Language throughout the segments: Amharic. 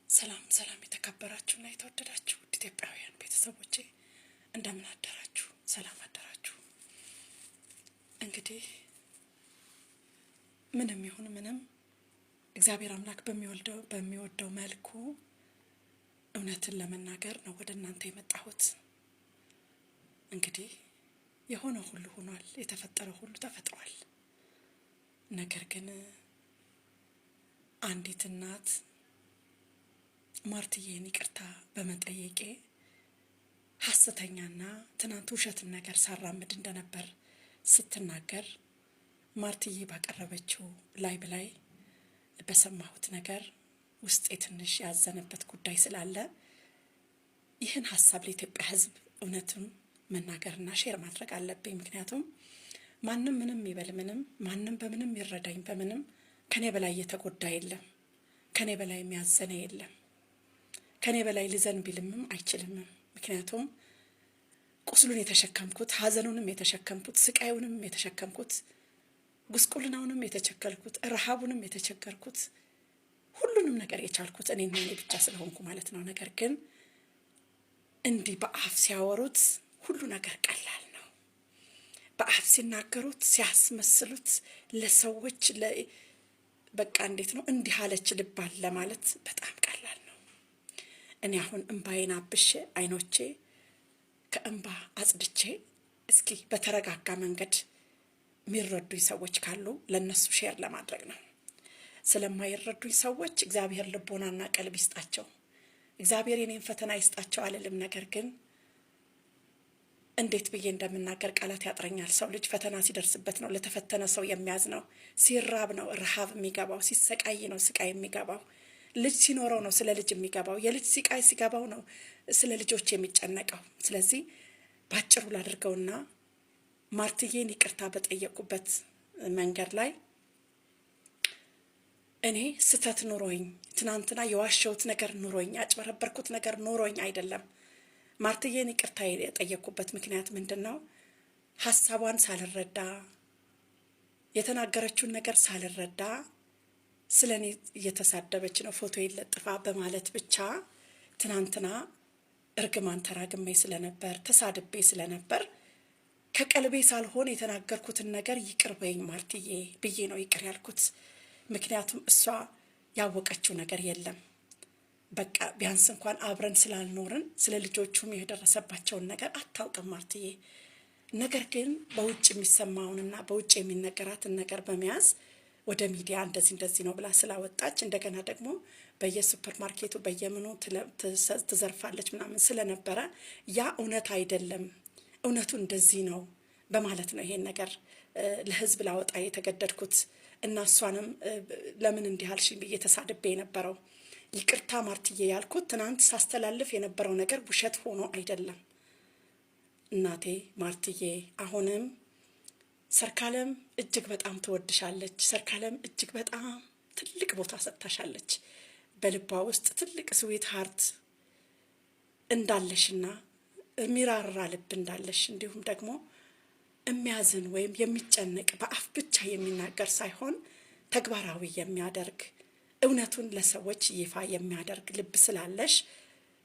ሰላም ሰላም የተከበራችሁና የተወደዳችሁ ኢትዮጵያውያን ቤተሰቦቼ እንደምን አደራችሁ? ሰላም አደራችሁ? እንግዲህ ምንም ይሁን ምንም እግዚአብሔር አምላክ በሚወደው መልኩ እውነትን ለመናገር ነው ወደ እናንተ የመጣሁት። እንግዲህ የሆነ ሁሉ ሆኗል፣ የተፈጠረው ሁሉ ተፈጥሯል። ነገር ግን አንዲት እናት ማርትዬን ይቅርታ በመጠየቄ ሐሰተኛና ትናንት ውሸትን ነገር ሳራምድ እንደነበር ስትናገር ማርትዬ ባቀረበችው ላይ በሰማሁት ነገር ውስጤ ትንሽ ያዘነበት ጉዳይ ስላለ ይህን ሐሳብ ለኢትዮጵያ ሕዝብ እውነትም መናገርና ሼር ማድረግ አለብኝ። ምክንያቱም ማንም ምንም ይበል ምንም፣ ማንም በምንም ይረዳኝ በምንም ከኔ በላይ የተጎዳ የለም፣ ከኔ በላይ የሚያዘነ የለም፣ ከኔ በላይ ልዘን ቢልምም አይችልምም። ምክንያቱም ቁስሉን የተሸከምኩት፣ ሐዘኑንም የተሸከምኩት፣ ስቃዩንም የተሸከምኩት፣ ጉስቁልናውንም የተቸከልኩት፣ ረሃቡንም የተቸገርኩት፣ ሁሉንም ነገር የቻልኩት እኔና እኔ ብቻ ስለሆንኩ ማለት ነው። ነገር ግን እንዲህ በአፍ ሲያወሩት ሁሉ ነገር ቀላል ነው። በአፍ ሲናገሩት ሲያስመስሉት ለሰዎች በቃ እንዴት ነው እንዲህ አለች ልባል ለማለት በጣም ቀላል ነው። እኔ አሁን እንባዬን አብሼ አይኖቼ ከእንባ አጽድቼ እስኪ በተረጋጋ መንገድ የሚረዱኝ ሰዎች ካሉ ለነሱ ሼር ለማድረግ ነው። ስለማይረዱኝ ሰዎች እግዚአብሔር ልቦናና ቀልብ ይስጣቸው፣ እግዚአብሔር የኔን ፈተና ይስጣቸው አልልም። ነገር ግን እንዴት ብዬ እንደምናገር ቃላት ያጥረኛል። ሰው ልጅ ፈተና ሲደርስበት ነው ለተፈተነ ሰው የሚያዝ ነው። ሲራብ ነው ረሃብ የሚገባው፣ ሲሰቃይ ነው ስቃይ የሚገባው፣ ልጅ ሲኖረው ነው ስለ ልጅ የሚገባው፣ የልጅ ስቃይ ሲገባው ነው ስለ ልጆች የሚጨነቀው። ስለዚህ ባጭሩ ላድርገውና ማርትዬን ይቅርታ በጠየቁበት መንገድ ላይ እኔ ስተት ኑሮኝ ትናንትና የዋሸሁት ነገር ኑሮኝ ያጭበረበርኩት ነገር ኑሮኝ አይደለም። ማርትዬን ይቅርታ የጠየቁበት ምክንያት ምንድን ነው? ሀሳቧን ሳልረዳ የተናገረችውን ነገር ሳልረዳ ስለ እኔ እየተሳደበች ነው ፎቶ ይለጥፋ በማለት ብቻ ትናንትና እርግማን ተራግሜ ስለነበር ተሳድቤ ስለነበር ከቀልቤ ሳልሆን የተናገርኩትን ነገር ይቅር በይኝ ማርትዬ ብዬ ነው ይቅር ያልኩት። ምክንያቱም እሷ ያወቀችው ነገር የለም። በቃ ቢያንስ እንኳን አብረን ስላልኖርን ስለ ልጆቹም የደረሰባቸውን ነገር አታውቅም ማርትዬ። ነገር ግን በውጭ የሚሰማውንና በውጭ የሚነገራትን ነገር በመያዝ ወደ ሚዲያ እንደዚህ ነው ብላ ስላወጣች እንደገና ደግሞ በየሱፐር ማርኬቱ በየምኑ ትዘርፋለች ምናምን ስለነበረ ያ እውነት አይደለም፣ እውነቱ እንደዚህ ነው በማለት ነው ይሄን ነገር ለህዝብ ላወጣ የተገደድኩት። እና እሷንም ለምን እንዲህ አልሽኝ ብዬ ተሳድቤ የነበረው። ይቅርታ ማርትዬ ያልኩት ትናንት ሳስተላልፍ የነበረው ነገር ውሸት ሆኖ አይደለም። እናቴ ማርትዬ አሁንም ሰርካለም እጅግ በጣም ትወድሻለች። ሰርካለም እጅግ በጣም ትልቅ ቦታ ሰጥታሻለች። በልቧ ውስጥ ትልቅ ስዊት ሃርት እንዳለሽና የሚራራ ልብ እንዳለሽ እንዲሁም ደግሞ የሚያዝን ወይም የሚጨነቅ በአፍ ብቻ የሚናገር ሳይሆን ተግባራዊ የሚያደርግ እውነቱን ለሰዎች ይፋ የሚያደርግ ልብ ስላለሽ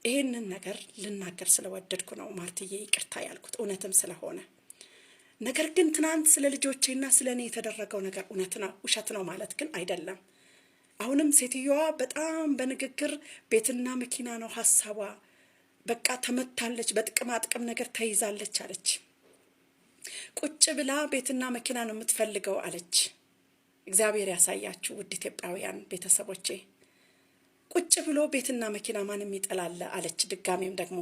ይሄንን ነገር ልናገር ስለወደድኩ ነው ማርትዬ ይቅርታ ያልኩት፣ እውነትም ስለሆነ። ነገር ግን ትናንት ስለ ልጆቼና ስለ እኔ የተደረገው ነገር እውነት ነው ውሸት ነው ማለት ግን አይደለም። አሁንም ሴትዮዋ በጣም በንግግር ቤትና መኪና ነው ሀሳቧ። በቃ ተመታለች፣ በጥቅማ ጥቅም ነገር ተይዛለች አለች። ቁጭ ብላ ቤትና መኪና ነው የምትፈልገው አለች። እግዚአብሔር ያሳያችሁ ውድ ኢትዮጵያውያን ቤተሰቦቼ። ቁጭ ብሎ ቤትና መኪና ማንም ይጠላል አለች። ድጋሜም ደግሞ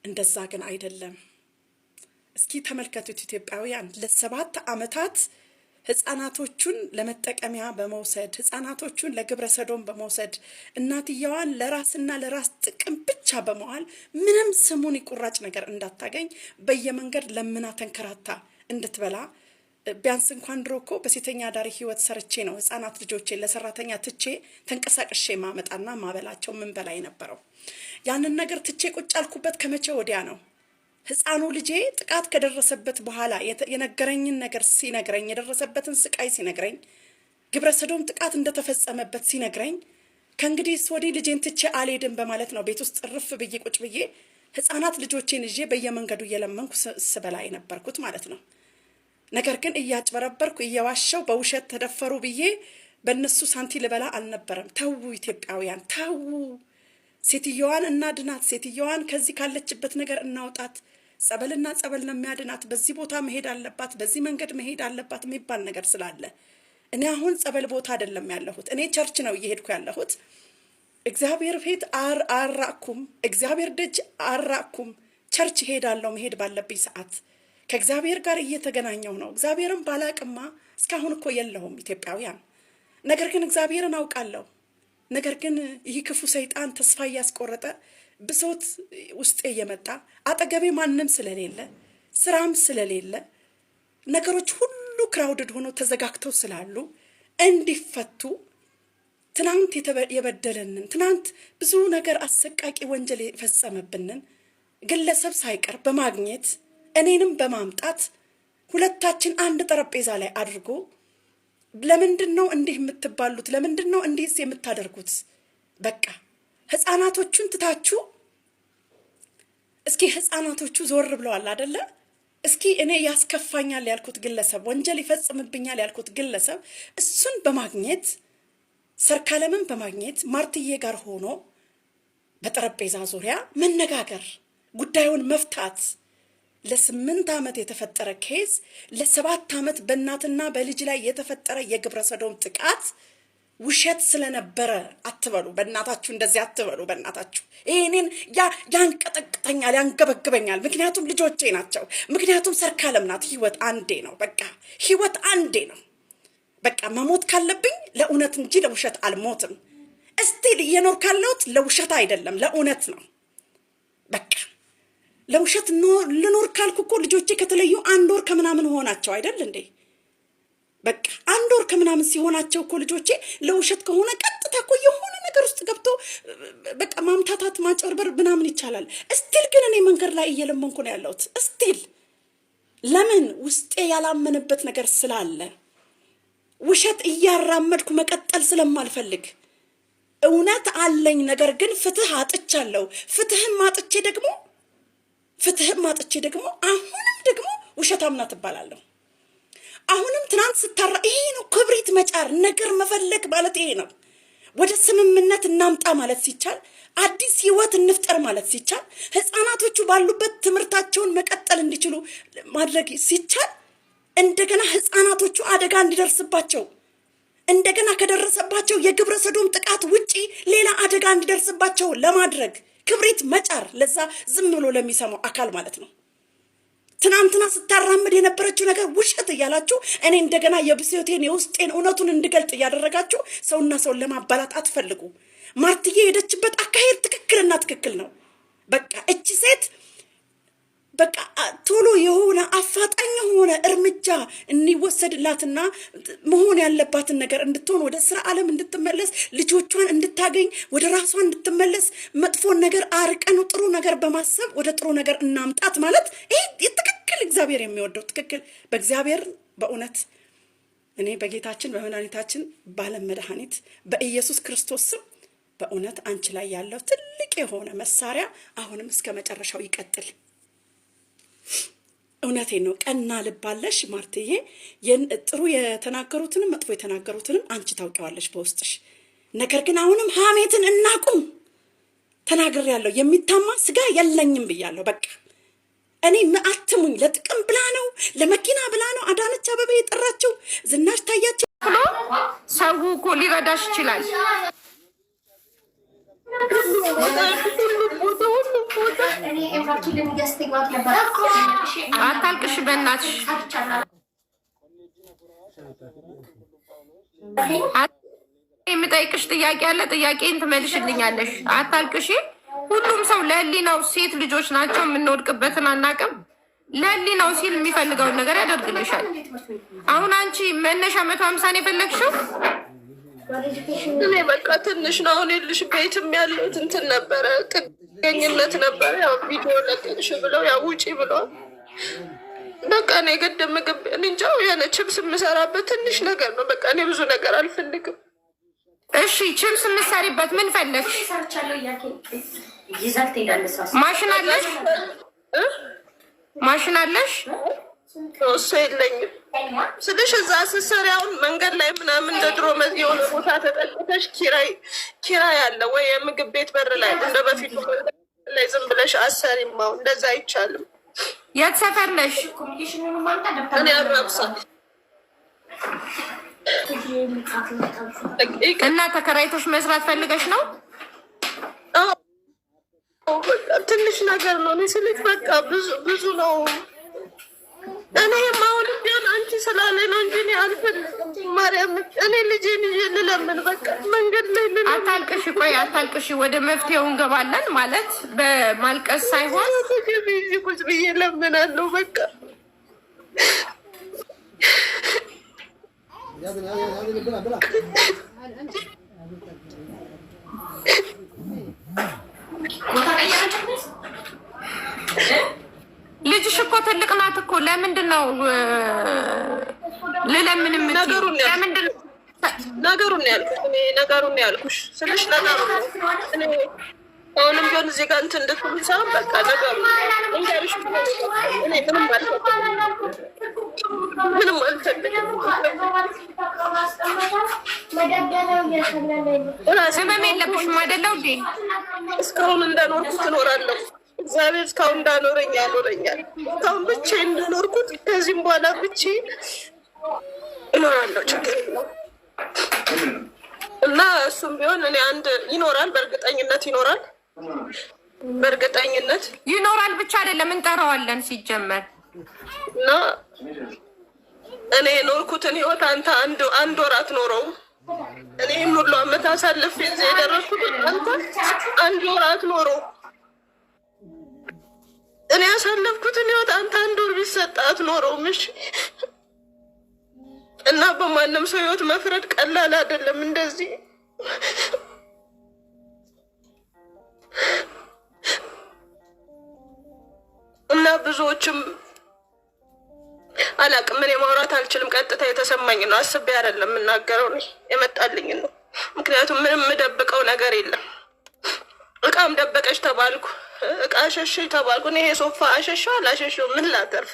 እንደዛ ግን አይደለም። እስኪ ተመልከቱት ኢትዮጵያውያን። ለ7 ዓመታት ህፃናቶቹን ለመጠቀሚያ በመውሰድ ህፃናቶቹን ለግብረ ሰዶም በመውሰድ እናትየዋን ለራስና ለራስ ጥቅም ብቻ በመዋል ምንም ስሙን ይቁራጭ ነገር እንዳታገኝ በየመንገድ ለምና ተንከራታ እንድትበላ ቢያንስ እንኳን ድሮ እኮ በሴተኛ ዳሪ ህይወት ሰርቼ ነው ህፃናት ልጆቼ ለሰራተኛ ትቼ ተንቀሳቅሼ ማመጣና ማበላቸው ምን በላይ ነበረው። ያንን ነገር ትቼ ቁጭ አልኩበት ከመቼ ወዲያ ነው። ህፃኑ ልጄ ጥቃት ከደረሰበት በኋላ የነገረኝን ነገር ሲነግረኝ የደረሰበትን ስቃይ ሲነግረኝ ግብረ ሰዶም ጥቃት እንደተፈጸመበት ሲነግረኝ ከእንግዲህ ወዲህ ልጄን ትቼ አልሄድም በማለት ነው ቤት ውስጥ እርፍ ብዬ ቁጭ ብዬ ህፃናት ልጆቼን ይዤ በየመንገዱ እየለመንኩ ስበላ የነበርኩት ማለት ነው። ነገር ግን እያጭበረበርኩ እየዋሸው በውሸት ተደፈሩ ብዬ በእነሱ ሳንቲ ልበላ አልነበረም። ተዉ ኢትዮጵያውያን ተዉ። ሴትዮዋን እናድናት። ሴትዮዋን ከዚህ ካለችበት ነገር እናውጣት። ጸበልና ጸበል ነው የሚያድናት። በዚህ ቦታ መሄድ አለባት፣ በዚህ መንገድ መሄድ አለባት የሚባል ነገር ስላለ እኔ አሁን ጸበል ቦታ አይደለም ያለሁት፣ እኔ ቸርች ነው እየሄድኩ ያለሁት። እግዚአብሔር ፊት አራኩም፣ እግዚአብሔር ደጅ አራኩም። ቸርች ሄዳለሁ መሄድ ባለብኝ ሰዓት ከእግዚአብሔር ጋር እየተገናኘው ነው። እግዚአብሔርን ባላቅማ እስካሁን እኮ የለሁም ኢትዮጵያውያን። ነገር ግን እግዚአብሔርን አውቃለሁ። ነገር ግን ይህ ክፉ ሰይጣን ተስፋ እያስቆረጠ ብሶት ውስጤ እየመጣ አጠገቤ ማንም ስለሌለ ስራም ስለሌለ ነገሮች ሁሉ ክራውድድ ሆኖ ተዘጋግተው ስላሉ እንዲፈቱ ትናንት የበደለንን ትናንት ብዙ ነገር አሰቃቂ ወንጀል የፈጸመብንን ግለሰብ ሳይቀር በማግኘት እኔንም በማምጣት ሁለታችን አንድ ጠረጴዛ ላይ አድርጎ ለምንድን ነው እንዲህ የምትባሉት? ለምንድን ነው እንዲህስ የምታደርጉት? በቃ ህፃናቶቹን ትታችሁ እስኪ ህፃናቶቹ ዞር ብለዋል አይደለ? እስኪ እኔ ያስከፋኛል ያልኩት ግለሰብ ወንጀል ይፈጽምብኛል ያልኩት ግለሰብ እሱን በማግኘት ሰርካለምን በማግኘት ማርትዬ ጋር ሆኖ በጠረጴዛ ዙሪያ መነጋገር፣ ጉዳዩን መፍታት። ለ8 ዓመት የተፈጠረ ኬዝ ለ7 ዓመት በእናትና በልጅ ላይ የተፈጠረ የግብረ ሰዶም ጥቃት ውሸት ስለነበረ አትበሉ። በእናታችሁ እንደዚህ አትበሉ። በእናታችሁ ይሄንን ያንቀጠቅጠኛል፣ ያንገበግበኛል። ምክንያቱም ልጆቼ ናቸው። ምክንያቱም ሰርካለም ናት። ህይወት አንዴ ነው። በቃ ህይወት አንዴ ነው። በቃ መሞት ካለብኝ ለእውነት እንጂ ለውሸት አልሞትም። እስቲል እየኖር ካለሁት ለውሸት አይደለም ለእውነት ነው። በቃ ለውሸት ልኖር ካልኩ እኮ ልጆቼ ከተለዩ 1 ወር ከምናምን ሆናቸው አይደል እንዴ? በቃ 1 ወር ከምናምን ሲሆናቸው እኮ ልጆቼ ለውሸት ከሆነ ቀጥታ እኮ የሆነ ነገር ውስጥ ገብቶ በቃ ማምታታት ማጨርበር ምናምን ይቻላል። እስቲል ግን እኔ መንገድ ላይ እየለመንኩ ነው ያለሁት። እስቲል ለምን? ውስጤ ያላመነበት ነገር ስላለ ውሸት እያራመድኩ መቀጠል ስለማልፈልግ እውነት አለኝ። ነገር ግን ፍትህ አጥቻለሁ። ፍትህም አጥቼ ደግሞ አሁንም ደግሞ ውሸታም ናት እባላለሁ። አሁንም ትናንት ስታራ ይሄ ነው ክብሪት መጫር፣ ነገር መፈለግ ማለት ይሄ ነው። ወደ ስምምነት እናምጣ ማለት ሲቻል፣ አዲስ ህይወት እንፍጠር ማለት ሲቻል፣ ህፃናቶቹ ባሉበት ትምህርታቸውን መቀጠል እንዲችሉ ማድረግ ሲቻል እንደገና ህፃናቶቹ አደጋ እንዲደርስባቸው እንደገና ከደረሰባቸው የግብረ ሰዶም ጥቃት ውጪ ሌላ አደጋ እንዲደርስባቸው ለማድረግ ክብሪት መጫር፣ ለዛ ዝም ብሎ ለሚሰማው አካል ማለት ነው። ትናንትና ስታራምድ የነበረችው ነገር ውሸት እያላችሁ እኔ እንደገና የብሶቴን የውስጤን እውነቱን እንድገልጥ እያደረጋችሁ ሰውና ሰውን ለማባላት አትፈልጉ። ማርትዬ የሄደችበት አካሄድ ትክክልና ትክክል ነው። በቃ እቺ ሴት በቃ ቶሎ የሆነ አፋጣኝ የሆነ እርምጃ እንዲወሰድላትና መሆን ያለባትን ነገር እንድትሆን ወደ ስራ ዓለም እንድትመለስ ልጆቿን እንድታገኝ ወደ ራሷ እንድትመለስ መጥፎን ነገር አርቀን ጥሩ ነገር በማሰብ ወደ ጥሩ ነገር እናምጣት ማለት ይሄ ትክክል እግዚአብሔር የሚወደው ትክክል። በእግዚአብሔር በእውነት እኔ በጌታችን በመድኃኒታችን ባለም መድኃኒት በኢየሱስ ክርስቶስ ስም በእውነት አንቺ ላይ ያለው ትልቅ የሆነ መሳሪያ አሁንም እስከ መጨረሻው ይቀጥል። እውነቴን ነው። ቀና ልባለሽ ማርትዬ። ጥሩ የተናገሩትንም መጥፎ የተናገሩትንም አንቺ ታውቂዋለሽ በውስጥሽ። ነገር ግን አሁንም ሐሜትን እናቁም። ተናግሬያለሁ። የሚታማ ስጋ የለኝም ብያለሁ። በቃ እኔ አትሙኝ። ለጥቅም ብላ ነው ለመኪና ብላ ነው አዳነች አበቤ የጠራችው ዝናሽ ታያቸው ብሎ ሰው እኮ ሊረዳሽ ይችላል። አታልቅሽ በእናትሽ። የምጠይቅሽ ጥያቄ አለ፣ ጥያቄን ትመልሽልኛለሽ። አታልቅሽ። ሁሉም ሰው ለህሊናው፣ ሴት ልጆች ናቸው፣ የምንወድቅበትን አናውቅም። ለህሊናው ሲል የሚፈልገውን ነገር ያደርግልሻል። አሁን አንቺ መነሻ 150 ነው የፈለግሽው። እኔ በቃ ትንሽ ነው አሁን የልሽ ቤትም ያለሁት እንትን ነበረ ጥገኝነት ነበረ። ያው ቪዲዮ ለቅንሽ ብለው ያው ውጪ ብለዋል። በቃ እኔ ገደ ምግብ እንጃው ያለ ችብስ የምሰራበት ትንሽ ነገር ነው። በቃ እኔ ብዙ ነገር አልፈልግም። እሺ ችምስ የምትሰሪበት ምን ፈለግሽ? ማሽን አለሽ? ማሽን አለሽ? እሱ የለኝም ስልሽ እዛ ስትሰሪ አሁን መንገድ ላይ ምናምን እንደ ድሮ የሆነ ቦታ ተጠቅተሽ ኪራይ አለ ወይ የምግብ ቤት በር ላይ እንደ በፊቱ ላይ ዝም ብለሽ አሰሪም አሁን እንደዛ አይቻልም። የት ሰፈር ነሽ? እኔ አራብሳ እና ተከራይቶሽ መስራት ፈልገሽ ነው? ትንሽ ነገር ነው እኔ ስልሽ በቃ ብዙ ነው። እኔ አሁን ቢሆን አንቺ ስላለ ነው እንጂ እኔ አልፈልግም። ማርያም እኔ ልጄን ይዤ ልለምን በቃ መንገድ ላይ ልለምን። አታልቅሽ፣ ቆይ አታልቅሽ። ወደ መፍትሄው እንገባለን። ማለት በማልቀስ ሳይሆን ቁጭ ብዬ ለምናለሁ በቃ ልጅሽ እኮ ትልቅ ናት እኮ። ለምንድን ነው ልለምን የምትይው? ነገሩን ያልኩሽ ስልሽ ነገሩን አሁንም ቢሆን እዚህ ጋር እንትን እንድትሉ ሳይሆን በቃ ነገሩ እንጃልሽ። እኔ ምንም አልፈልግም። ህመም የለብሽም አይደለው እንዴ? እስካሁን እንደኖርኩት እኖራለሁ። እግዚአብሔር እስካሁን እንዳኖረኝ ያኖረኛል። እስካሁን ብቻዬን እንደኖርኩት ከዚህም በኋላ ብቻዬን እኖራለሁ። ችግር የለውም። እና እሱም ቢሆን እኔ ይኖራል፣ በእርግጠኝነት ይኖራል። በእርግጠኝነት ይኖራል ብቻ አይደለም እንጠራዋለን ሲጀመር። እና እኔ የኖርኩትን ህይወት አንተ አንድ ወር አትኖረውም። እኔ ሁሉ አመት አሳልፌ እዚህ የደረስኩትን አንተ አንድ ወር አትኖረውም። እኔ ያሳለፍኩትን ህይወት አንተ አንድ ወር ቢሰጥ አትኖረውም። እሺ። እና በማንም ሰው ህይወት መፍረድ ቀላል አይደለም እንደዚህ እና ብዙዎችም አላቅም። እኔ ማውራት አልችልም። ቀጥታ የተሰማኝ ነው። አስቤ አይደለም የምናገረው፣ የመጣልኝ ነው። ምክንያቱም ምንም የምደብቀው ነገር የለም። እቃም ደበቀች ተባልኩ፣ እቃ አሸሽ ተባልኩ። እኔ ይሄ ሶፋ አሸሸው አላሸሸው ምን ላተርፍ?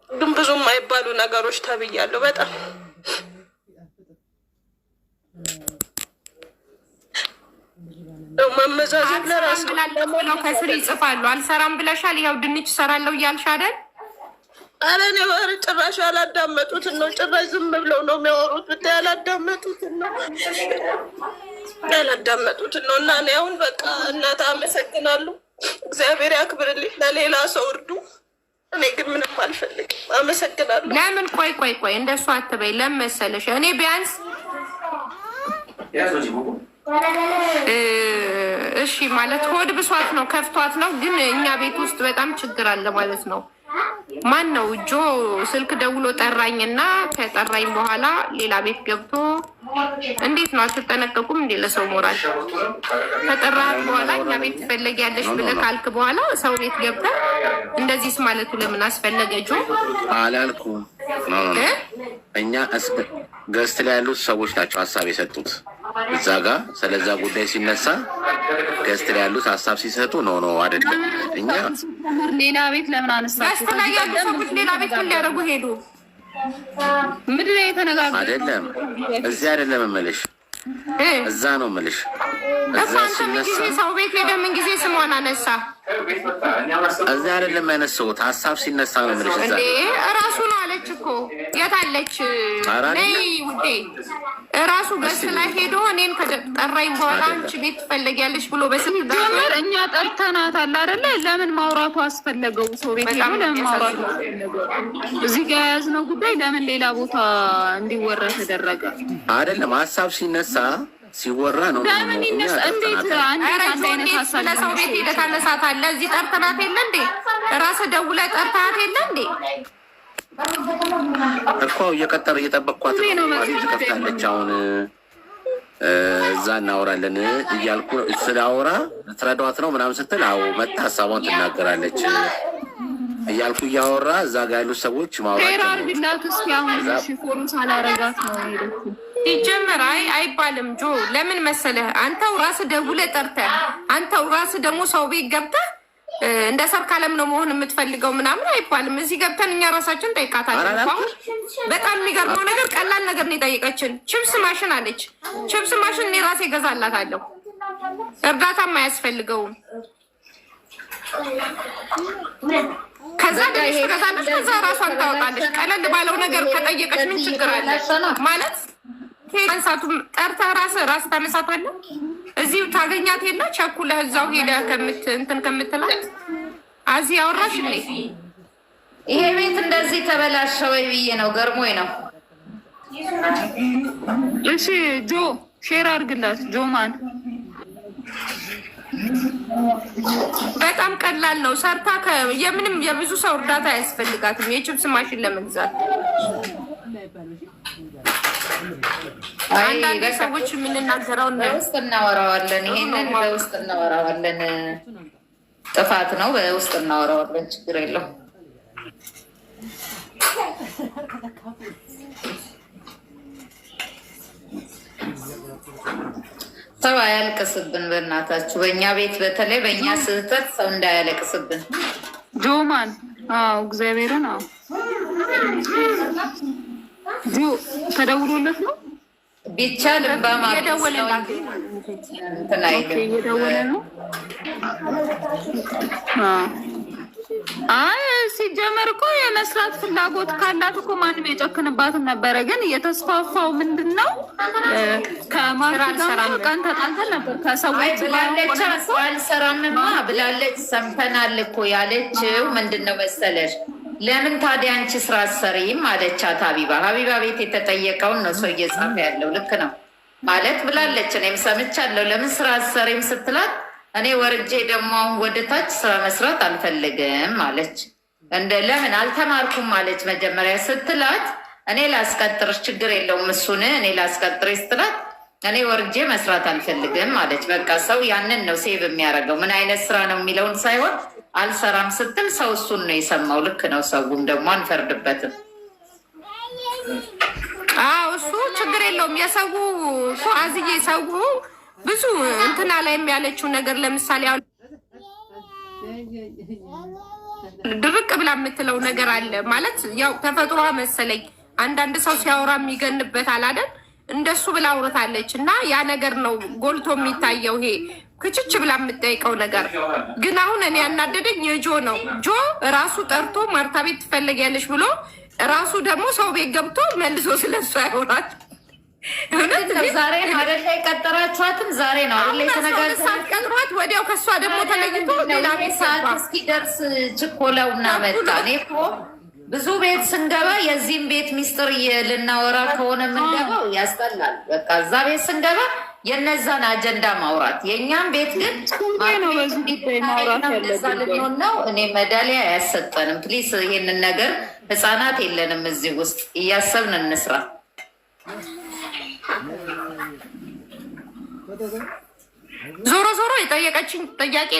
ግን ብዙ የማይባሉ ነገሮች ተብያለሁ። በጣም መመዛዘን ለራስ ብለው ከስር ይጽፋሉ። አልሰራም ብለሻል። ያው ድንች እሰራለሁ እያልሽ አይደል? ኧረ እኔ ጭራሽ ያላዳመጡትን ነው። ጭራሽ ዝም ብለው ነው የሚያወሩት። ብታይ ያላዳመጡትን ነው እና እኔ አሁን በቃ እናት አመሰግናለሁ። እግዚአብሔር ያክብርልኝ። ለሌላ ሰው እርዱ። እኔ ግን ምንም አልፈልግም። አመሰግናለሁ። ለምን ቆይ እንደሱ አትበይ። ለምን መሰለሽ እኔ ቢያንስ እሺ ማለት ሆድ ብሷት ነው ከፍቷት ነው። ግን እኛ ቤት ውስጥ በጣም ችግር አለ ማለት ነው። ማን ነው እጆ ስልክ ደውሎ ጠራኝና ከጠራኝ በኋላ ሌላ ቤት ገብቶ እንዴት ነው አትጠነቀቁም እንዴ? ለሰው ሞራል ከጠራህ በኋላ እኛ ቤት ትፈለጊያለሽ ብለህ ካልክ በኋላ ሰው ቤት ገብተህ እንደዚህስ ማለቱ ለምን አስፈለገ? ጆ አላልኩም። እኛ ገስት ላይ ያሉት ሰዎች ናቸው ሀሳብ የሰጡት። እዛ ጋር ስለዛ ጉዳይ ሲነሳ ገስት ላይ ያሉት ሀሳብ ሲሰጡ ነው አይደለም። እኛ ሌላ ቤት ለምን አነሳችሁ? ገስት ላይ ያሉ ሰዎች ሌላ ቤት ምን ሊያደርጉ ሄዱ? ምድር ላይ የተነጋገሩ አይደለም። እዚህ አይደለም እምልሽ፣ እዛ ነው እምልሽ። እዛ ሲነሳ ሰው ቤት ሄደ ምን ጊዜ ስሟን አነሳ? እዛ አይደለም ያነሳሁት፣ ሀሳብ ሲነሳ ነው እምልሽ። እዛ እራሱ ነው አለች እኮ። የት አለች? ነይ ውዴ። እራሱ ገስት ላይ ሄዶ እኔን ከጠራኝ በኋላ አንቺ ቤት ትፈለጊያለሽ ብሎ በስልክ ጀመር። እኛ ጠርተናታል አይደለ? ለምን ማውራቱ አስፈለገው? ሰው ቤት ሄዶ ለምን ማውራቱ አስፈለገው? እዚህ ጋር የያዝነው ጉዳይ ለምን ሌላ ቦታ እንዲወራ ተደረገ? አይደለም ሀሳብ ሲነሳ ሲወራ ነው። ለምን ይነሳ? እንዴት አንድ አይነት ሀሳብ ለሰው ቤት ሄደህ ታነሳታለህ? እዚህ ጠርተናት የለ እንዴ? ራስህ ደውለህ ጠርተሃት የለ እንዴ? እኮ እየጠበቅኳት ነው። ትከፍታለች አሁን እዛ እናወራለን እያልኩ ስላወራ ትረዷት ነው ምናምን ስትል አዎ መጣ ሀሳቧን ትናገራለች እያልኩ እያወራ እዛ ጋር ያሉት ሰዎች ማውራት አርግላት እስኪ አሁን ፎሎ ሳላረጋት ነው ሄደኩ ሲጀመር አይባልም። ጆ ለምን መሰለህ አንተው ራስህ ደውለህ ጠርተህ አንተው ራስህ ደግሞ ሰው ቤት ገብተህ እንደ ሰርካለም ነው መሆን የምትፈልገው ምናምን አይባልም። እዚህ ገብተን እኛ ራሳችን ጠይቃታለን። በጣም የሚገርመው ነገር ቀላል ነገር ነው የጠየቀችን። ችብስ ማሽን አለች። ችብስ ማሽን እኔ ራሴ እገዛላታለሁ። እርዳታም አያስፈልገውም። ከዛ ገሽ ትገዛለች። ከዛ ራሷን ታወጣለች። ቀለል ባለው ነገር ከጠየቀች ምን ችግር አለ ማለት ከንሳቱም ጠርተህ ራስ ታነሳታለህ። እዚሁ ታገኛት የለ ቸኩለህ እዛው ሄደህ እንትን ከምትላት አዚ ያወራሽ እንዴ ይሄ ቤት እንደዚህ ተበላሸ ወይ ብዬ ነው ገርሞኝ ነው። እሺ ጆ ሼር አድርግላት። ጆማን በጣም ቀላል ነው። ሰርታ የምንም የብዙ ሰው እርዳታ አያስፈልጋትም የችብስ ማሽን ለመግዛት። አንዳንድ ሰዎች የምንናገረውን በውስጥ እናወራዋለን። ይሄንን በውስጥ እናወራዋለን። ጥፋት ነው፣ በውስጥ እናወራዋለን። ችግር የለው። ሰው አያልቅስብን በእናታችሁ። በእኛ ቤት በተለይ በእኛ ስህተት ሰው እንዳያለቅስብን። ጆማን እግዚአብሔርን ጆ ተደውሎለት ነው ቢቻል እየደወለ ነው። አይ ሲጀመር እኮ የመስራት ፍላጎት ካላት እኮ ማንም የጨክንባትን ነበረ። ግን እየተስፋፋው ምንድን ነው ከማርጋር ቀን ተጣልተን ነበር ከሰዎች ብላለች። አልሰራምማ ብላለች። ሰምተናል እኮ ያለችው ምንድን ነው መሰለሽ? ለምን ታዲያ አንቺ ስራ አሰሪም አለቻት ሀቢባ። ሀቢባ ቤት የተጠየቀውን ነው ሰው እየጻፈ ያለው። ልክ ነው ማለት ብላለች። እኔም ሰምቻለሁ። ለምን ስራ አሰሪም ስትላት እኔ ወርጄ ደግሞ አሁን ወደታች ስራ መስራት አልፈልግም አለች። ለምን አልተማርኩም አለች መጀመሪያ ስትላት፣ እኔ ላስቀጥርሽ ችግር የለውም እሱን እኔ ላስቀጥርሽ ስትላት፣ እኔ ወርጄ መስራት አልፈልግም አለች። በቃ ሰው ያንን ነው ሴቭ የሚያደርገው ምን አይነት ስራ ነው የሚለውን ሳይሆን አልሰራም ስትል ሰው እሱን ነው የሰማው። ልክ ነው። ሰውም ደግሞ አንፈርድበትም። እሱ ችግር የለውም። የሰው አዝዬ ሰው ብዙ እንትና ላይ ያለችው ነገር ለምሳሌ አሁን ድርቅ ብላ የምትለው ነገር አለ ማለት ያው ተፈጥሯ መሰለኝ። አንዳንድ ሰው ሲያወራ የሚገንበት አላደል እንደሱ ብላ አውርታለች። እና ያ ነገር ነው ጎልቶ የሚታየው። ይሄ ክችች ብላ የምጠይቀው ነገር ግን አሁን እኔ ያናደደኝ የጆ ነው። ጆ ራሱ ጠርቶ ማርታ ቤት ትፈለጊያለሽ ብሎ ራሱ ደግሞ ሰው ቤት ገብቶ መልሶ ስለሱ ያወራል። ዛሬ ነው አይደለ የቀጠራችኋትም? ዛሬ ነው አይደለ የተነጋገሩት? ቀጥሯት ወዲያው ከእሷ ደግሞ ተለይቶ ሌላ ቤት ሰዓት እስኪደርስ ችኮላውና መጣ። እኔ እኮ ብዙ ቤት ስንገባ የዚህም ቤት ሚስጥር ልናወራ ከሆነ የምንገባው ያስጠላል። በቃ እዛ ቤት ስንገባ የነዛን አጀንዳ ማውራት፣ የእኛም ቤት ግን ዛ ልንሆን ነው። እኔ ሜዳሊያ አያሰጠንም። ፕሊስ ይሄንን ነገር ህፃናት የለንም እዚህ ውስጥ እያሰብን እንስራ። ዞሮ ዞሮ የጠየቀችኝ ጥያቄ